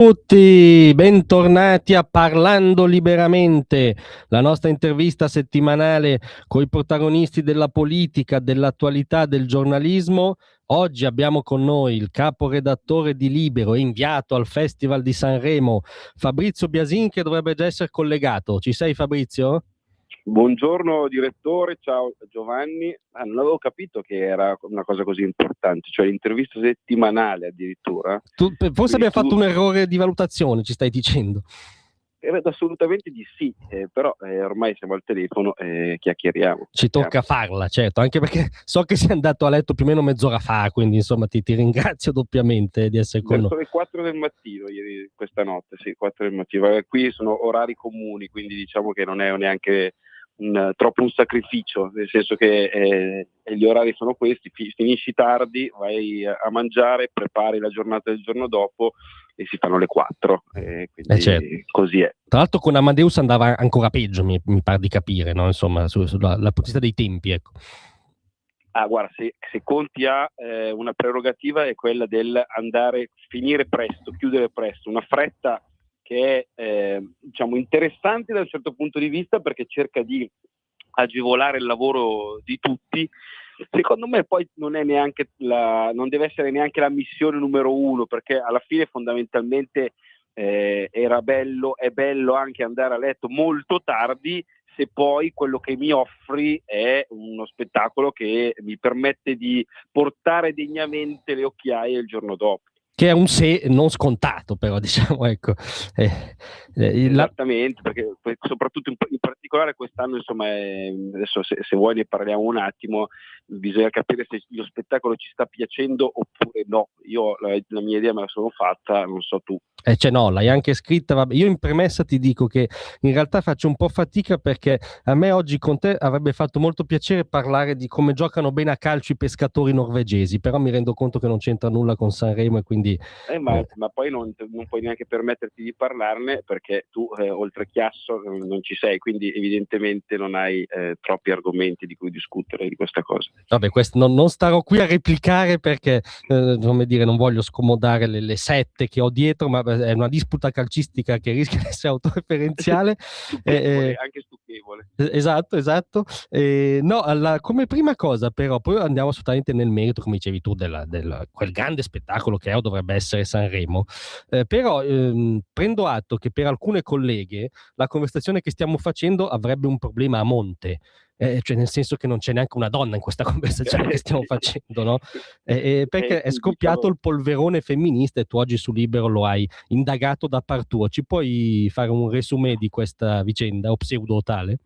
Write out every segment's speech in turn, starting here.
Tutti, bentornati a Parlando Liberamente, la nostra intervista settimanale con i protagonisti della politica, dell'attualità, del giornalismo. Oggi abbiamo con noi il caporedattore di Libero e inviato al Festival di Sanremo, Fabrizio Biasin, che dovrebbe già essere collegato. Ci sei, Fabrizio? Buongiorno direttore, ciao Giovanni. Non avevo capito che era una cosa così importante, cioè l'intervista settimanale addirittura. Forse abbiamo fatto un errore di valutazione, ci stai dicendo? Credo assolutamente di sì, però ormai siamo al telefono e chiacchieriamo. Ci tocca farla, certo, anche perché so che sei andato a letto più o meno mezz'ora fa, quindi insomma ti ringrazio doppiamente di essere con noi. Verso le 4 del mattino ieri, questa notte, sì, 4 del mattino. Qui sono orari comuni, quindi diciamo che non è neanche troppo un sacrificio, nel senso che gli orari sono questi, finisci tardi, vai a mangiare, prepari la giornata del giorno dopo e si fanno le 4, quindi certo. Così è. Tra l'altro con Amadeus andava ancora peggio, mi pare di capire, no? Insomma, sulla punta dei tempi, ecco. Guarda, se conti ha una prerogativa è quella del andare, finire presto, chiudere presto, una fretta che è diciamo interessante da un certo punto di vista perché cerca di agevolare il lavoro di tutti. Secondo me poi non deve essere neanche la missione numero uno, perché alla fine fondamentalmente è bello anche andare a letto molto tardi se poi quello che mi offri è uno spettacolo che mi permette di portare degnamente le occhiaie il giorno dopo. Che è un se non scontato, però, diciamo, ecco. Esattamente, perché soprattutto in particolare quest'anno, insomma, adesso se vuoi ne parliamo un attimo, bisogna capire se lo spettacolo ci sta piacendo oppure no. Io la mia idea me la sono fatta, non so tu. Cioè no, l'hai anche scritta. Vabbè. Io in premessa ti dico che in realtà faccio un po' fatica perché a me oggi con te avrebbe fatto molto piacere parlare di come giocano bene a calcio i pescatori norvegesi, però mi rendo conto che non c'entra nulla con Sanremo e quindi... Ma poi non puoi neanche permetterti di parlarne perché tu oltre Chiasso non ci sei, quindi evidentemente non hai troppi argomenti di cui discutere di questa cosa. Vabbè, non starò qui a replicare perché come dire, non voglio scomodare le sette che ho dietro, ma è una disputa calcistica che rischia di essere autoreferenziale. Stucchevole, anche stucchevole. Esatto. No, come prima cosa, però, poi andiamo assolutamente nel merito, come dicevi tu, quel grande spettacolo che è o dovrebbe essere Sanremo. Però prendo atto che per alcune colleghe la conversazione che stiamo facendo avrebbe un problema a monte. Cioè nel senso che non c'è neanche una donna in questa conversazione che stiamo facendo, no? Perché è scoppiato il polverone femminista e tu oggi su Libero lo hai indagato da par tuo. Ci puoi fare un resume di questa vicenda o pseudo tale?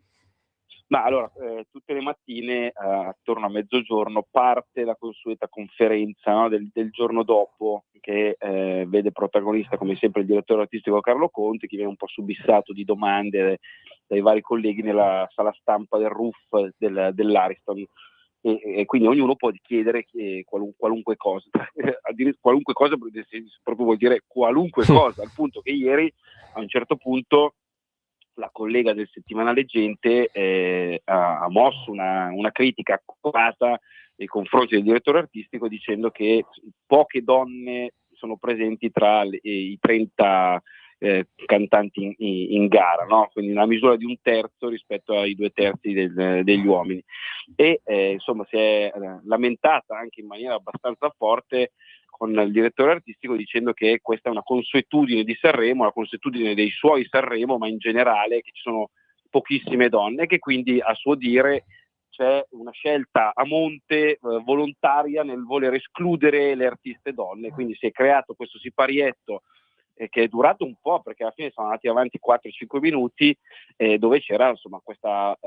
Ma allora, tutte le mattine attorno a mezzogiorno parte la consueta conferenza, no, del giorno dopo che vede protagonista come sempre il direttore artistico Carlo Conti, che viene un po' subissato di domande dai vari colleghi nella sala stampa del RUF dell'Ariston. E quindi ognuno può chiedere qualunque cosa, qualunque cosa proprio vuol dire qualunque cosa, al punto che ieri a un certo punto la collega del settimanale Gente ha mosso una critica accurata nei confronti del direttore artistico dicendo che poche donne sono presenti tra i 30 cantanti in gara, no? Quindi una misura di un terzo rispetto ai 2/3 degli uomini. E insomma si è lamentata anche in maniera abbastanza forte con il direttore artistico dicendo che questa è una consuetudine di Sanremo, una consuetudine dei suoi Sanremo, ma in generale che ci sono pochissime donne e che quindi a suo dire c'è una scelta a monte volontaria nel voler escludere le artiste donne, quindi si è creato questo siparietto che è durato un po' perché alla fine sono andati avanti 4-5 minuti dove c'era insomma questa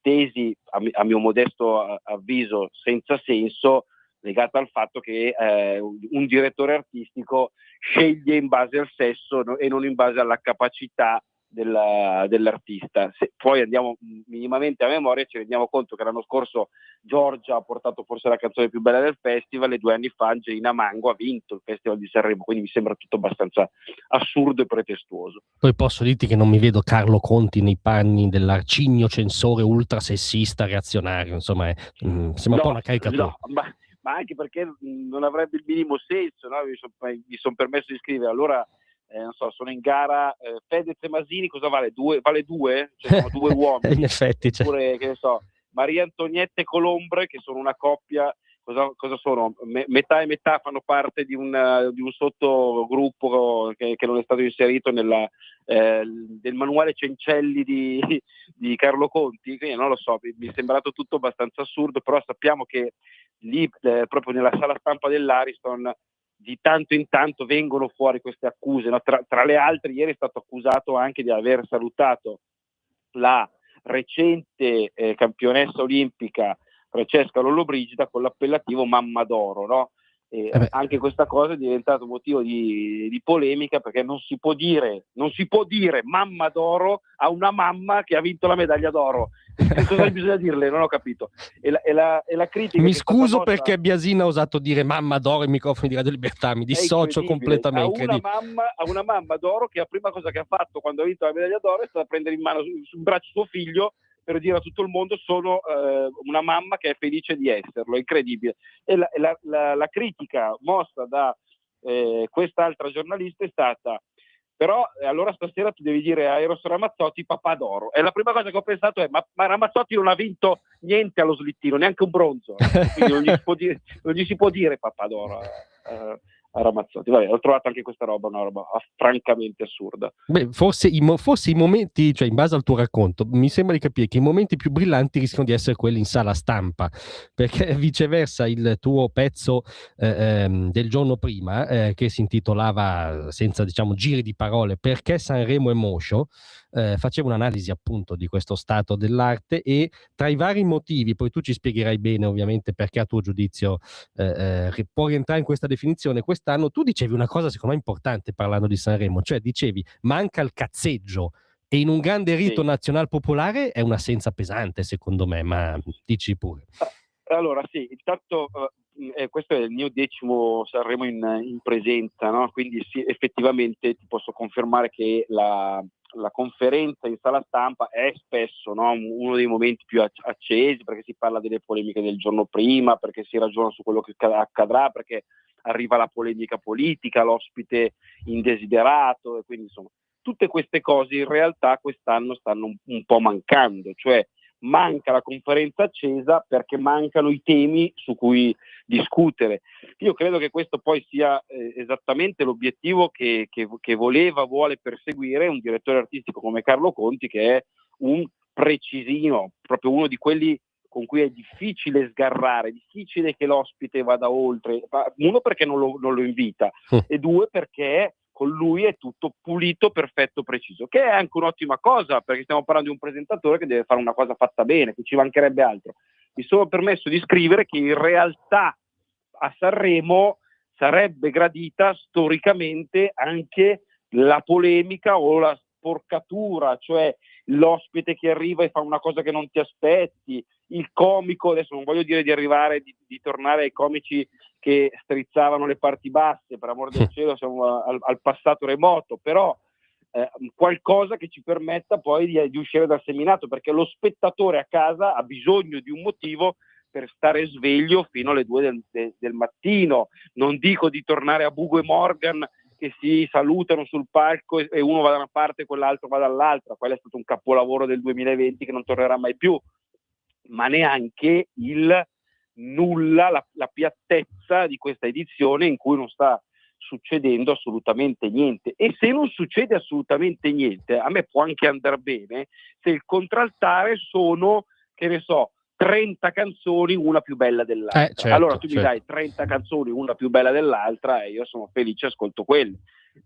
tesi a mio modesto avviso senza senso legata al fatto che un direttore artistico sceglie in base al sesso e non in base alla capacità dell'artista. Se poi andiamo minimamente a memoria ci rendiamo conto che l'anno scorso Giorgia ha portato forse la canzone più bella del festival e 2 anni fa Angelina Mango ha vinto il Festival di Sanremo, quindi mi sembra tutto abbastanza assurdo e pretestuoso. Poi posso dirti che non mi vedo Carlo Conti nei panni dell'arcigno censore ultra sessista reazionario, insomma sembra un po' una caricatura. No, ma anche perché non avrebbe il minimo senso, no? Mi sono permesso di scrivere allora non so, sono in gara Fedez e Masini, cosa vale? Vale 2? Cioè sono 2 uomini. In effetti, cioè. Oppure, che ne so, Maria Antonietta e Colombre, che sono una coppia, cosa sono? Metà e metà, fanno parte di un sottogruppo che non è stato inserito del manuale Cencelli di Carlo Conti, quindi non lo so, mi è sembrato tutto abbastanza assurdo, però sappiamo che lì, proprio nella sala stampa dell'Ariston, di tanto in tanto vengono fuori queste accuse, no? Tra le altre, ieri è stato accusato anche di aver salutato la recente campionessa olimpica Francesca Lollobrigida con l'appellativo Mamma d'Oro, no? Anche questa cosa è diventato motivo di polemica, perché non si può dire Mamma d'Oro a una mamma che ha vinto la medaglia d'oro. Cosa bisogna dirle? Non ho capito. E la critica, mi scuso perché Biasina ha osato dire Mamma d'Oro ai microfoni di Radio Libertà, mi dissocio completamente. A una mamma d'oro che la prima cosa che ha fatto quando ha vinto la medaglia d'oro è stata prendere in mano sul braccio suo figlio per dire a tutto il mondo: sono una mamma che è felice di esserlo. È incredibile. E la critica mossa da quest'altra giornalista è stata: però allora stasera tu devi dire a Eros Ramazzotti papà d'oro. E la prima cosa che ho pensato è: ma Ramazzotti non ha vinto niente allo slittino, neanche un bronzo, quindi non gli si può dire papà d'oro a Ramazzotti. Vabbè, ho trovato anche questa roba una roba francamente assurda. Beh, forse i momenti, cioè in base al tuo racconto, mi sembra di capire che i momenti più brillanti rischiano di essere quelli in sala stampa, perché viceversa il tuo pezzo del giorno prima, che si intitolava, senza diciamo giri di parole, Perché Sanremo è Moscio, faceva un'analisi appunto di questo stato dell'arte, e tra i vari motivi, poi tu ci spiegherai bene ovviamente perché a tuo giudizio può rientrare in questa definizione, quest'anno tu dicevi una cosa secondo me importante parlando di Sanremo, cioè dicevi manca il cazzeggio, e in un grande rito nazional popolare è un'assenza pesante secondo me, ma dici pure. Allora sì, intanto questo è il mio 10° Sanremo in presenza, no? Quindi sì, effettivamente ti posso confermare che la conferenza in sala stampa è spesso, no, uno dei momenti più accesi, perché si parla delle polemiche del giorno prima, perché si ragiona su quello che accadrà, perché arriva la polemica politica, l'ospite indesiderato, e quindi insomma tutte queste cose in realtà quest'anno stanno un po' mancando, cioè manca la conferenza accesa perché mancano i temi su cui discutere. Io credo che questo poi sia esattamente l'obiettivo che vuole perseguire un direttore artistico come Carlo Conti, che è un precisino, proprio uno di quelli con cui è difficile sgarrare, difficile che l'ospite vada oltre. Uno, perché non lo invita, e due, perché con lui è tutto pulito, perfetto, preciso, che è anche un'ottima cosa, perché stiamo parlando di un presentatore che deve fare una cosa fatta bene, che ci mancherebbe altro. Mi sono permesso di scrivere che in realtà a Sanremo sarebbe gradita storicamente anche la polemica o la sporcatura, cioè l'ospite che arriva e fa una cosa che non ti aspetti, il comico, adesso non voglio dire di arrivare, di tornare ai comici che strizzavano le parti basse, per amor del cielo siamo al passato remoto, però qualcosa che ci permetta poi di uscire dal seminato, perché lo spettatore a casa ha bisogno di un motivo per stare sveglio fino alle 2 del mattino. Non dico di tornare a Bugo e Morgan che si salutano sul palco e uno va da una parte e quell'altro va dall'altra. Quello è stato un capolavoro del 2020 che non tornerà mai più, ma neanche il nulla, la piattezza di questa edizione in cui non sta succedendo assolutamente niente. E se non succede assolutamente niente, a me può anche andare bene se il contraltare sono, che ne so, 30 canzoni, una più bella dell'altra. Certo, allora tu mi dai 30 canzoni, una più bella dell'altra, e io sono felice, ascolto quelle.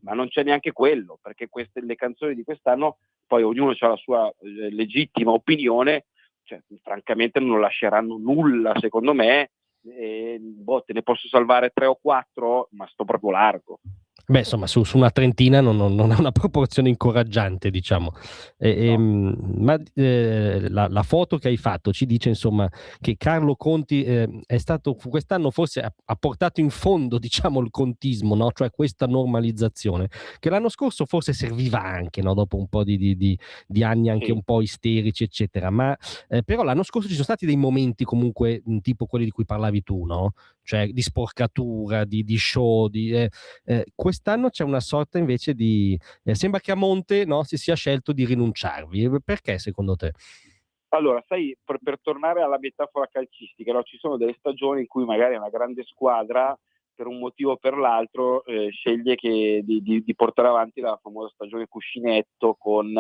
Ma non c'è neanche quello, perché le canzoni di quest'anno, poi ognuno ha la sua legittima opinione, cioè, francamente non lasceranno nulla, secondo me. Te ne posso salvare 3 o 4, ma sto proprio largo. Beh, insomma, su una trentina non è una proporzione incoraggiante, diciamo. No. Ma la foto che hai fatto ci dice, insomma, che Carlo Conti è stato quest'anno, forse ha portato in fondo, diciamo, il contismo, no? Cioè questa normalizzazione, che l'anno scorso forse serviva anche, no? Dopo un po' di anni anche un po' isterici, eccetera. Ma però l'anno scorso ci sono stati dei momenti comunque tipo quelli di cui parlavi tu, no? Cioè di sporcatura, di show, quest'anno c'è una sorta invece di sembra che a monte, no, si sia scelto di rinunciarvi. Perché secondo te? Allora, sai, per tornare alla metafora calcistica, no? Ci sono delle stagioni in cui magari una grande squadra, per un motivo o per l'altro, sceglie di portare avanti la famosa stagione cuscinetto con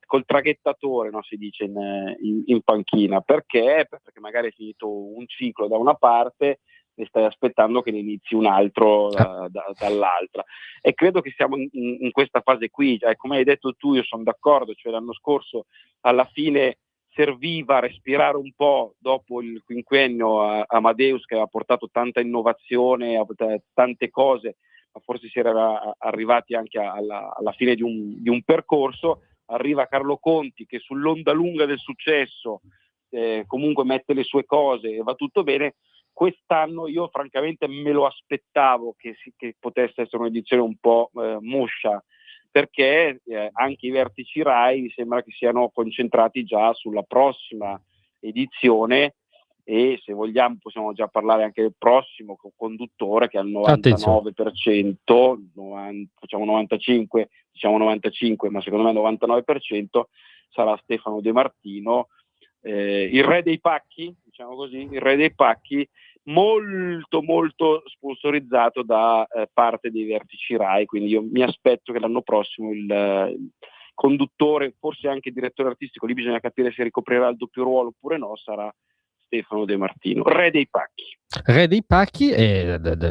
col traghettatore, no? Si dice in panchina. Perché? Perché magari è finito un ciclo da una parte e stai aspettando che ne inizi un altro dall'altra. E credo che siamo in questa fase qui. Cioè, come hai detto tu, io sono d'accordo, cioè l'anno scorso alla fine serviva respirare un po' dopo il quinquennio Amadeus, che aveva portato tanta innovazione, tante cose, ma forse si era arrivati anche alla fine di un percorso. Arriva Carlo Conti che sull'onda lunga del successo comunque mette le sue cose e va tutto bene. Quest'anno io francamente me lo aspettavo che potesse essere un'edizione un po' moscia, perché anche i vertici RAI mi sembra che siano concentrati già sulla prossima edizione, e se vogliamo possiamo già parlare anche del prossimo conduttore, che al 99%, facciamo 95, diciamo 95, ma secondo me 99% sarà Stefano De Martino, il re dei pacchi, diciamo così, il re dei pacchi, molto molto sponsorizzato da parte dei vertici RAI. Quindi io mi aspetto che l'anno prossimo il conduttore, forse anche direttore artistico, lì bisogna capire se ricoprirà il doppio ruolo oppure no, sarà Stefano De Martino, re dei pacchi. Re dei pacchi,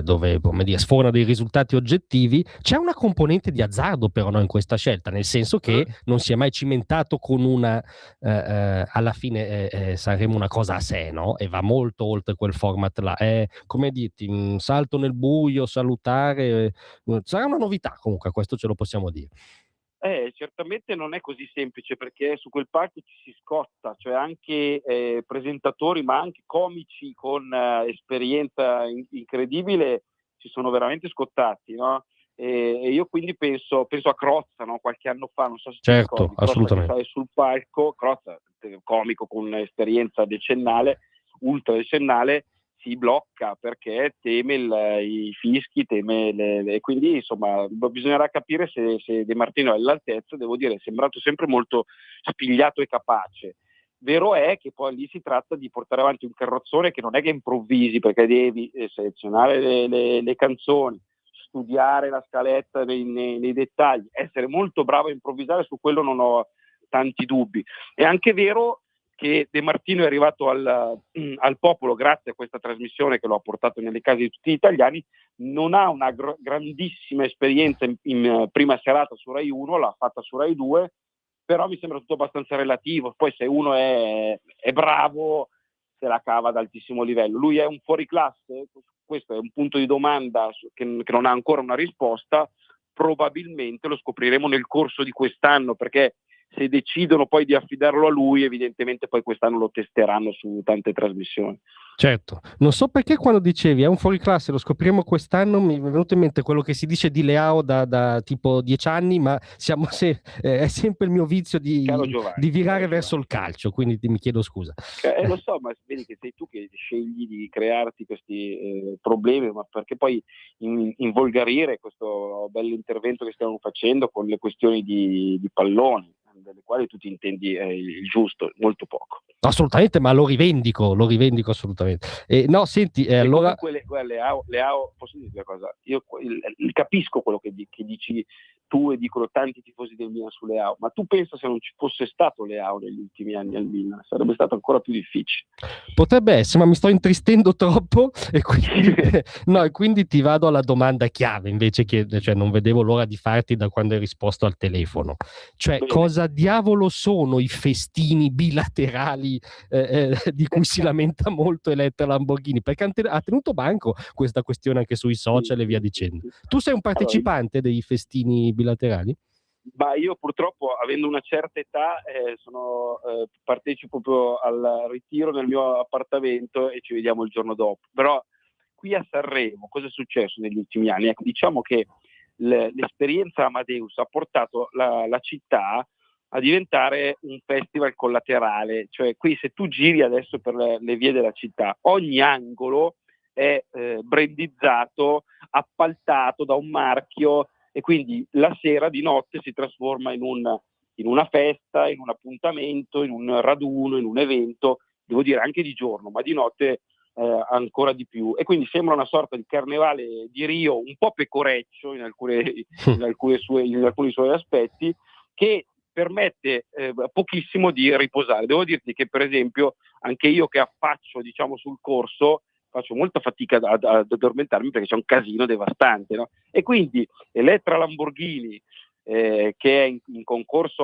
dove, come dire, sforna dei risultati oggettivi. C'è una componente di azzardo però, no, in questa scelta, nel senso che non si è mai cimentato con una alla fine Sanremo una cosa a sé, no? E va molto oltre quel format là. È, come dirti, un salto nel buio, salutare, sarà una novità comunque, questo ce lo possiamo dire. Certamente non è così semplice, perché su quel palco ci si scotta, cioè anche presentatori ma anche comici con esperienza incredibile si sono veramente scottati, no? E io quindi penso a Crozza, no? Qualche anno fa, non so se ti Certo, ricordi, Crozza che assolutamente. sale sul palco, Crozza, comico con esperienza decennale, ultra decennale, si blocca perché teme i fischi, teme quindi insomma bisognerà capire se De Martino è all'altezza. Devo dire, è sembrato sempre molto spigliato e capace. Vero è che poi lì si tratta di portare avanti un carrozzone che non è che improvvisi, perché devi selezionare le canzoni, studiare la scaletta nei dettagli, essere molto bravo a improvvisare. Su quello non ho tanti dubbi. È anche vero che De Martino è arrivato al popolo grazie a questa trasmissione che lo ha portato nelle case di tutti gli italiani. Non ha una grandissima esperienza in prima serata su Rai 1, l'ha fatta su Rai 2, però mi sembra tutto abbastanza relativo. Poi se uno è bravo se la cava ad altissimo livello. Lui è un fuoriclasse? Questo è un punto di domanda che non ha ancora una risposta. Probabilmente lo scopriremo nel corso di quest'anno, perché se decidono poi di affidarlo a lui, evidentemente poi quest'anno lo testeranno su tante trasmissioni. Certo, non so perché quando dicevi è un fuoriclasse, lo scopriremo quest'anno, mi è venuto in mente quello che si dice di Leao da tipo 10 anni, ma è sempre il mio vizio di virare verso il calcio, quindi mi chiedo scusa. Lo so, ma vedi che sei tu che scegli di crearti questi problemi, ma perché poi involgarire questo bello intervento che stiamo facendo con le questioni di palloni, delle quali tu ti intendi il giusto, molto poco. Assolutamente, ma lo rivendico assolutamente. No, senti, allora... Comunque, Leao, posso dire una cosa? Io capisco quello che dici tu e dicono tanti tifosi del Milan su Leao, ma tu pensa se non ci fosse stato Leao negli ultimi anni al Milan, sarebbe stato ancora più difficile. Potrebbe essere, ma mi sto intristendo troppo e quindi, no, e quindi ti vado alla domanda chiave invece, che cioè, non vedevo l'ora di farti da quando hai risposto al telefono. Cioè, Bene. cosa diavolo sono i festini bilaterali di cui si lamenta molto Eletta Lamborghini? Perché ha tenuto banco questa questione anche sui social e via dicendo. Tu sei un partecipante dei festini bilaterali? Ma io purtroppo, avendo una certa età, partecipo proprio al ritiro nel mio appartamento e ci vediamo il giorno dopo. Però qui a Sanremo cosa è successo negli ultimi anni? Ecco, diciamo che l'esperienza Amadeus ha portato la città a diventare un festival collaterale. Cioè qui, se tu giri adesso per le vie della città, ogni angolo è brandizzato, appaltato da un marchio, e quindi la sera di notte si trasforma in una festa, in un appuntamento, in un raduno, in un evento, devo dire anche di giorno, ma di notte ancora di più. E quindi sembra una sorta di carnevale di Rio, un po' pecoreccio in alcuni suoi aspetti, che permette pochissimo di riposare. Devo dirti che, per esempio, anche io che affaccio, diciamo, sul corso, faccio molta fatica ad addormentarmi perché c'è un casino devastante, no? E quindi Elettra Lamborghini, che è in concorso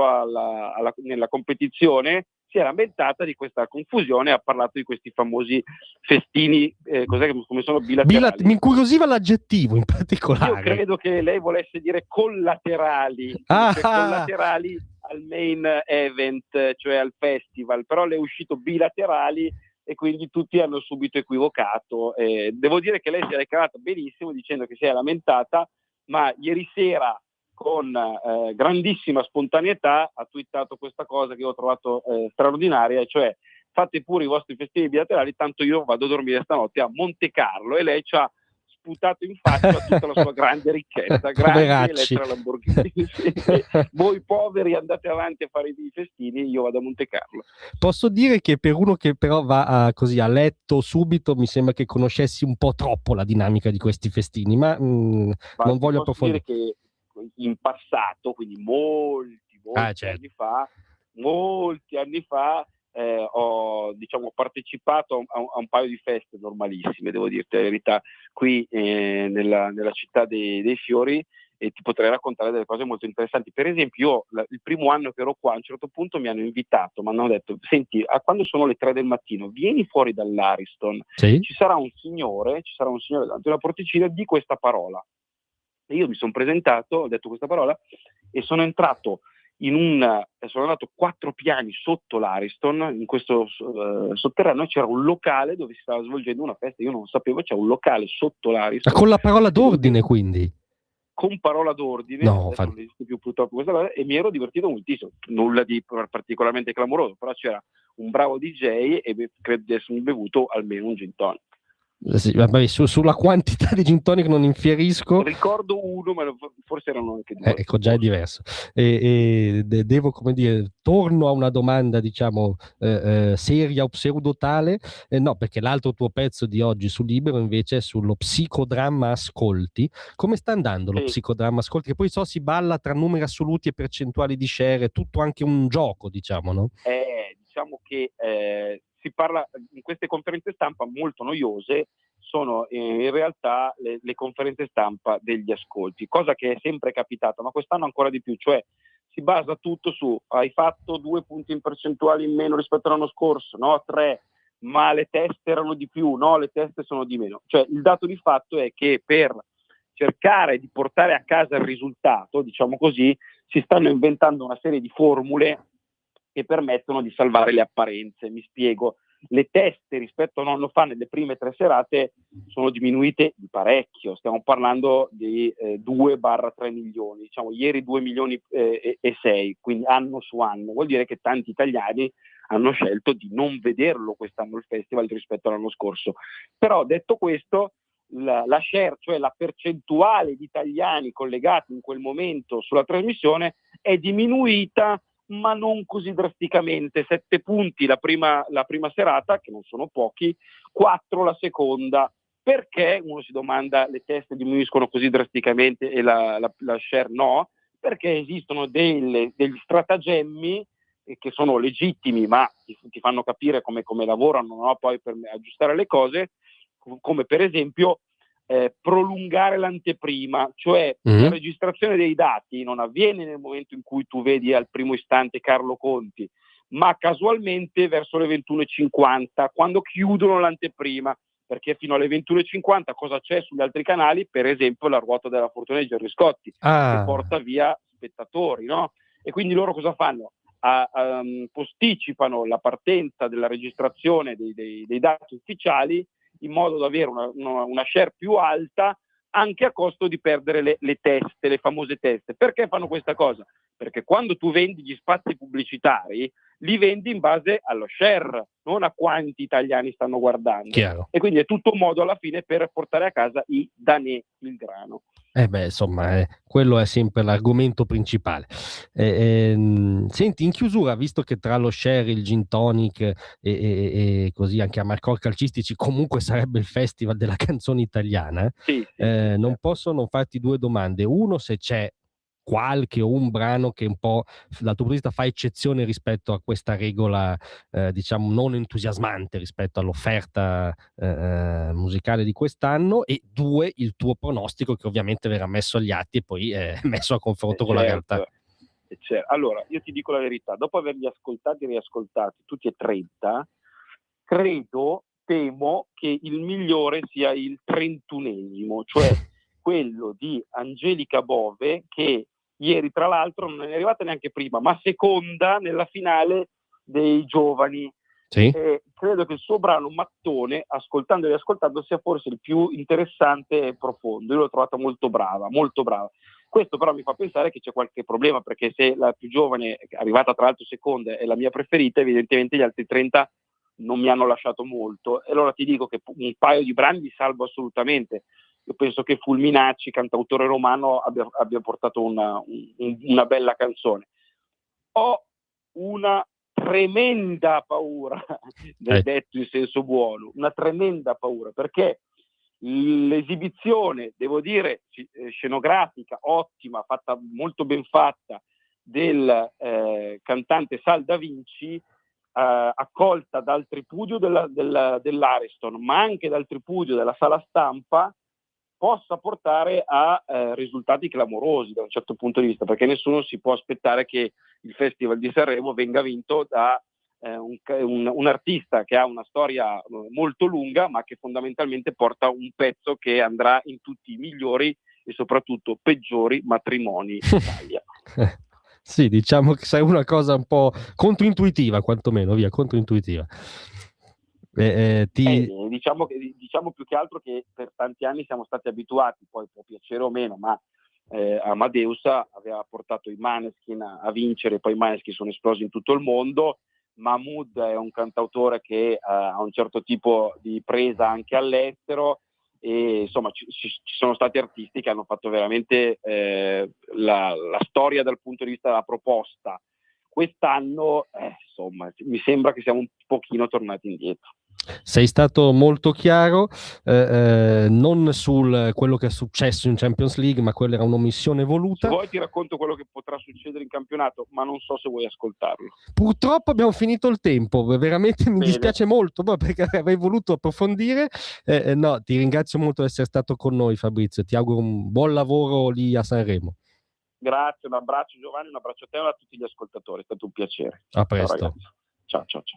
nella competizione, si è lamentata di questa confusione, ha parlato di questi famosi festini, come sono bilaterali. Mi incuriosiva l'aggettivo in particolare. Io credo che lei volesse dire collaterali, cioè collaterali al main event, cioè al festival, però le è uscito bilaterali e quindi tutti hanno subito equivocato. Devo dire che lei si è ricavata benissimo dicendo che si è lamentata, ma ieri sera con grandissima spontaneità ha twittato questa cosa che io ho trovato straordinaria, cioè: fate pure i vostri festini bilaterali, tanto io vado a dormire stanotte a Monte Carlo. E lei ci ha sputato in faccia tutta la sua grande ricchezza. Grazie Elettra Lamborghini. Voi poveri andate avanti a fare i festini, io vado a Monte Carlo. Posso dire che per uno che però va così a letto subito, mi sembra che conoscessi un po' troppo la dinamica di questi festini, ma non voglio approfondire. Dire che in passato, quindi molti anni fa, ho partecipato a un paio di feste normalissime, devo dirti la verità, qui nella città dei fiori, e ti potrei raccontare delle cose molto interessanti. Per esempio, io il primo anno che ero qua, a un certo punto mi hanno invitato, mi hanno detto: senti, quando sono le 3 del mattino vieni fuori dall'Ariston, sì? ci sarà un signore davanti alla porticina, di questa parola. E io mi sono presentato, ho detto questa parola e sono entrato sono andato 4 piani sotto l'Ariston, in questo sotterraneo c'era un locale dove si stava svolgendo una festa. Io non sapevo, c'è un locale sotto l'Ariston. Con la parola d'ordine, quindi? Con parola d'ordine, no, adesso non esiste più purtroppo questa cosa, e mi ero divertito moltissimo, nulla di particolarmente clamoroso, però c'era un bravo DJ e credo di essermi bevuto almeno un gin tonic. Sì, vabbè, sulla quantità di gin tonic non infierisco. Ricordo uno, ma forse erano anche 2. Ecco, già è diverso. Devo, come dire, torno a una domanda, diciamo, seria o pseudotale. No, perché l'altro tuo pezzo di oggi su Libero invece è sullo psicodramma ascolti. Come sta andando lo psicodramma ascolti? Che poi si balla tra numeri assoluti e percentuali di share, è tutto anche un gioco, diciamo, no? Diciamo che si parla in queste conferenze stampa molto noiose, sono in realtà le conferenze stampa degli ascolti, cosa che è sempre capitata, ma quest'anno ancora di più, cioè si basa tutto su: hai fatto 2 punti in percentuali in meno rispetto all'anno scorso, no 3, ma le teste erano di più, no le teste sono di meno. Cioè il dato di fatto è che per cercare di portare a casa il risultato, diciamo così, si stanno inventando una serie di formule che permettono di salvare le apparenze. Mi spiego: le teste rispetto a un anno fa nelle prime 3 serate sono diminuite di parecchio, stiamo parlando di 2-3 milioni, diciamo ieri 2 milioni e 6, quindi anno su anno. Vuol dire che tanti italiani hanno scelto di non vederlo quest'anno il festival rispetto all'anno scorso. Però detto questo, la share, cioè la percentuale di italiani collegati in quel momento sulla trasmissione, è diminuita, ma non così drasticamente. 7 punti la prima serata, che non sono pochi, 4 la seconda. Perché, uno si domanda, le teste diminuiscono così drasticamente e la share no? Perché esistono degli stratagemmi che sono legittimi, ma ti fanno capire come lavorano, no? Poi per aggiustare le cose, come per esempio prolungare l'anteprima, cioè la registrazione dei dati non avviene nel momento in cui tu vedi al primo istante Carlo Conti, ma casualmente verso le 21:50, quando chiudono l'anteprima, perché fino alle 21:50 cosa c'è sugli altri canali? Per esempio la ruota della fortuna di Gerry Scotti, che porta via spettatori, no? E quindi loro cosa fanno? Posticipano la partenza della registrazione dei dati ufficiali, in modo da avere una share più alta, anche a costo di perdere le teste, le famose teste. Perché fanno questa cosa? Perché quando tu vendi gli spazi pubblicitari, li vendi in base allo share, non a quanti italiani stanno guardando. Chiaro. E quindi è tutto un modo alla fine per portare a casa i danè, il grano. Insomma, quello è sempre l'argomento principale. Senti, in chiusura, visto che tra lo share, il gin tonic e così anche a Marcor Calcistici comunque sarebbe il festival della canzone italiana, Sì, non posso non farti due domande. Uno, se c'è qualche o un brano che un po' dal tuo punto di vista fa eccezione rispetto a questa regola, diciamo non entusiasmante rispetto all'offerta musicale di quest'anno, e due, il tuo pronostico che ovviamente verrà messo agli atti e poi messo a confronto con la realtà. Allora, io ti dico la verità, dopo averli ascoltati e riascoltati tutti e 30, temo che il migliore sia il 31esimo, cioè quello di Angelica Bove, che ieri tra l'altro non è arrivata neanche prima, ma seconda nella finale dei giovani. Sì. Credo che il suo brano Mattone, ascoltando e riascoltando, sia forse il più interessante e profondo. Io l'ho trovata molto brava, molto brava. Questo però mi fa pensare che c'è qualche problema, perché se la più giovane, arrivata tra l'altro seconda, è la mia preferita, evidentemente gli altri 30 non mi hanno lasciato molto. E allora ti dico che un paio di brani li salvo assolutamente. Io penso che Fulminacci, cantautore romano, abbia portato una bella canzone. Ho una tremenda paura, detto in senso buono, una tremenda paura, perché l'esibizione, devo dire, scenografica, ottima, fatta molto ben fatta, del cantante Sal Da Vinci, accolta dal tripudio dell'Ariston, ma anche dal tripudio della sala stampa, possa portare a risultati clamorosi da un certo punto di vista, perché nessuno si può aspettare che il Festival di Sanremo venga vinto da un artista che ha una storia molto lunga, ma che fondamentalmente porta un pezzo che andrà in tutti i migliori e soprattutto peggiori matrimoni d'Italia. Sì, diciamo che sei una cosa un po' controintuitiva, quantomeno, controintuitiva. Diciamo più che altro che per tanti anni siamo stati abituati, poi può piacere o meno, ma Amadeus aveva portato i Maneskin a vincere, poi i Maneskin sono esplosi in tutto il mondo. Mahmood è un cantautore che ha un certo tipo di presa anche all'estero, e insomma ci sono stati artisti che hanno fatto veramente la storia dal punto di vista della proposta. Quest'anno insomma mi sembra che siamo un pochino tornati indietro. Sei stato molto chiaro, non sul quello che è successo in Champions League, ma quella era un'omissione voluta. Se vuoi ti racconto quello che potrà succedere in campionato, ma non so se vuoi ascoltarlo. Purtroppo abbiamo finito il tempo, veramente mi dispiace molto, perché avrei voluto approfondire. No, ti ringrazio molto di essere stato con noi, Fabrizio, ti auguro un buon lavoro lì a Sanremo. Grazie, un abbraccio Giovanni, un abbraccio a te e a tutti gli ascoltatori, è stato un piacere. A presto. Ciao ragazzi. Ciao.